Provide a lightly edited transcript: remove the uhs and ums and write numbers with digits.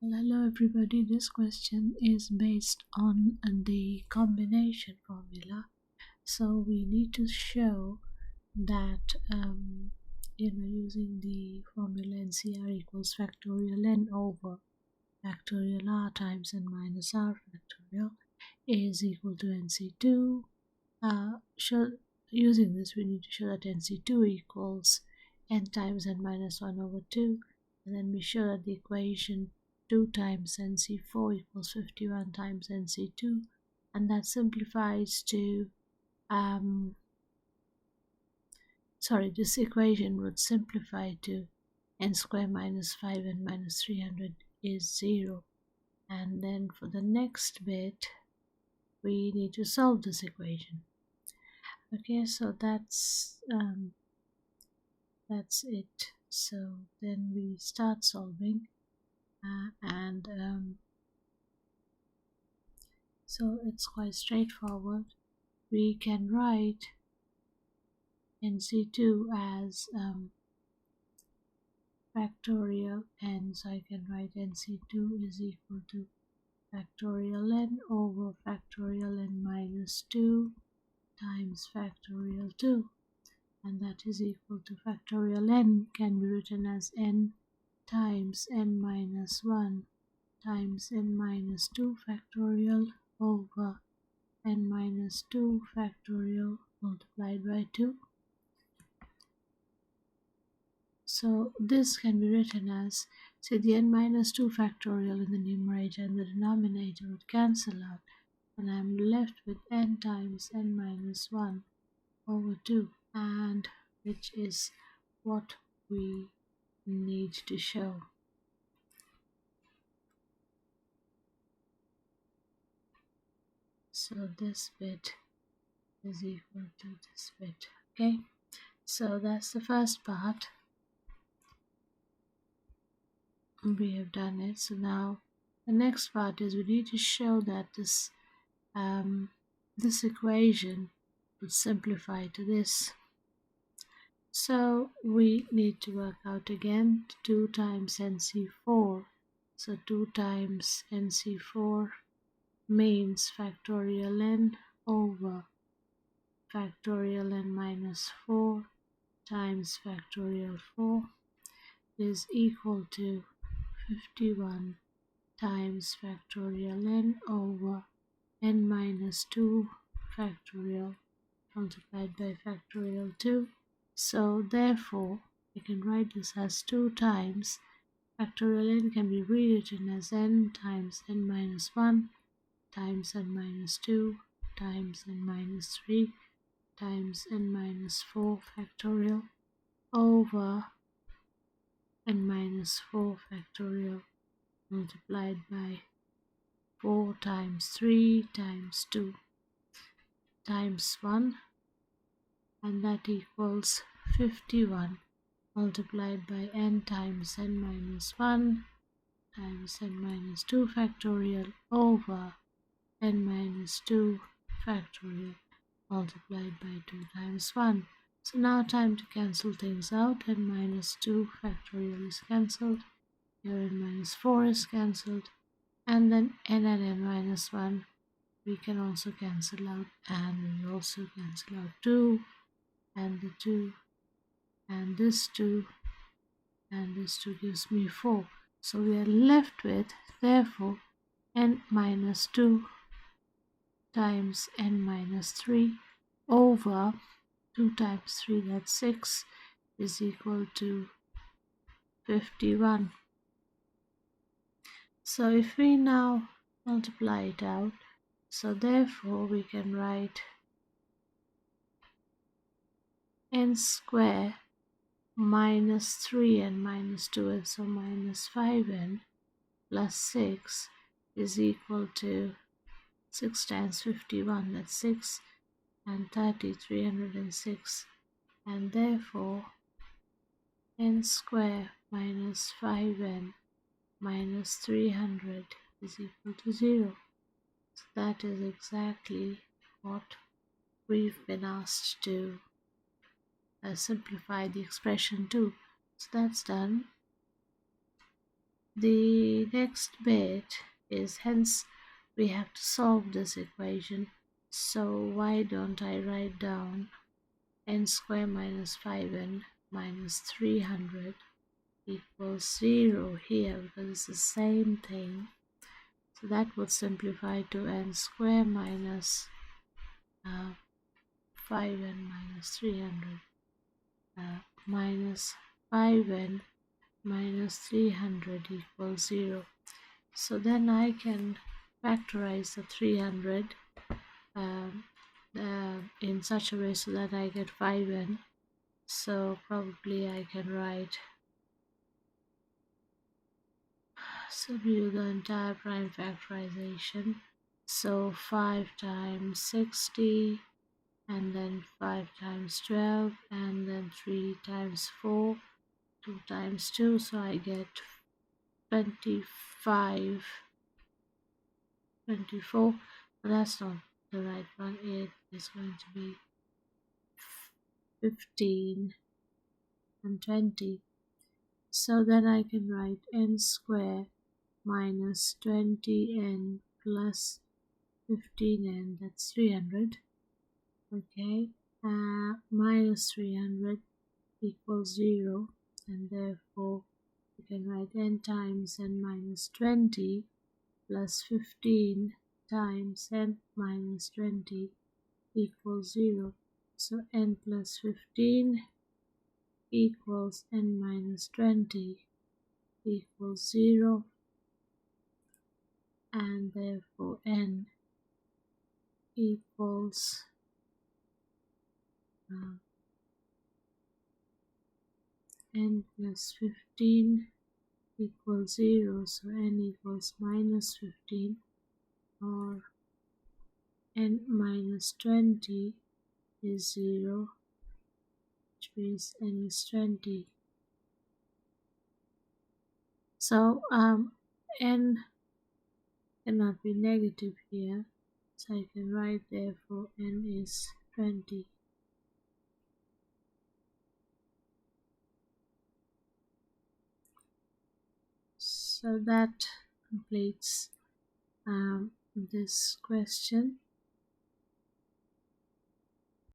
Well, hello everybody, this question is based on the combination formula. So we need to show that using the formula NCR equals factorial n over factorial r times n minus r factorial is equal to NC2. Using this, we need to show that NC2 equals n times n minus 1 over 2, and then we show that the equation 2 times NC4 equals 51 times NC2, and that simplifies to this equation would simplify to n squared minus 5n minus 300 is 0. And then for the next bit, we need to solve this equation. Okay, so that's it. So then we start solving, so it's quite straightforward. We can write NC2 as factorial n, so I can write NC2 is equal to factorial n over factorial n minus 2 times factorial 2, and that is equal to factorial n can be written as n times n minus 1 times n minus 2 factorial over n minus 2 factorial multiplied by 2. So this can be written as, say, the n minus 2 factorial in the numerator and the denominator would cancel out, and I'm left with n times n minus 1 over 2, and which is what we need to show. So this bit is equal to this bit. Okay, so that's the first part. We have done it. So now the next part is we need to show that this equation would simplify to this. So we need to work out again 2 times NC4. So 2 times NC4 means factorial n over factorial n minus 4 times factorial 4 is equal to 51 times factorial n over n minus 2 factorial multiplied by factorial 2. So therefore, we can write this as 2 times factorial n can be rewritten as n times n minus 1 times n minus 2 times n minus 3 times n minus 4 factorial over n minus 4 factorial multiplied by 4 times 3 times 2 times 1, and that equals 51 multiplied by n times n minus 1 times n minus 2 factorial over n minus 2 factorial multiplied by 2 times 1. So now time to cancel things out. N minus 2 factorial is cancelled. Here n minus 4 is cancelled. And then n and n minus 1 we can also cancel out. And we also cancel out 2 and the 2 and this 2 and this 2 gives me 4. So we are left with, therefore, n minus 2 times n minus 3 over 2 times 3, that's 6, is equal to 51. So if we now multiply it out, so therefore we can write n squared minus 3n minus 2n, so minus 5n plus 6 is equal to 6 times 51, that's 6, and 30, 306, and therefore n squared minus 5n minus 300 is equal to 0. So that is exactly what we've been asked to simplify the expression to. So that's done. The next bit is hence we have to solve this equation. So why don't I write down n square minus 5n minus 300 equals 0 here, because it's the same thing. So that would simplify to n square minus 5n minus 300 minus 5n minus 300 equals 0. So then I can factorize the 300 um, in such a way so that I get 5n. So probably I can write, so we do the entire prime factorization. So 5 times 60, and then 5 times 12, and then 3 times 4, 2 times 2, so I get 25, 24. But that's not the right one. It is going to be 15 and 20. So then I can write n square minus 20n plus 15n, that's 300. Okay, minus 300 equals 0, and therefore we can write n times n minus 20 plus 15 times n minus 20 equals 0. So n plus 15 equals n minus 20 equals 0, and therefore n equals n plus 15 equals 0, so n equals minus 15, or n minus 20 is 0, which means n is 20. So n cannot be negative here, so I can write therefore n is 20. So that completes this question.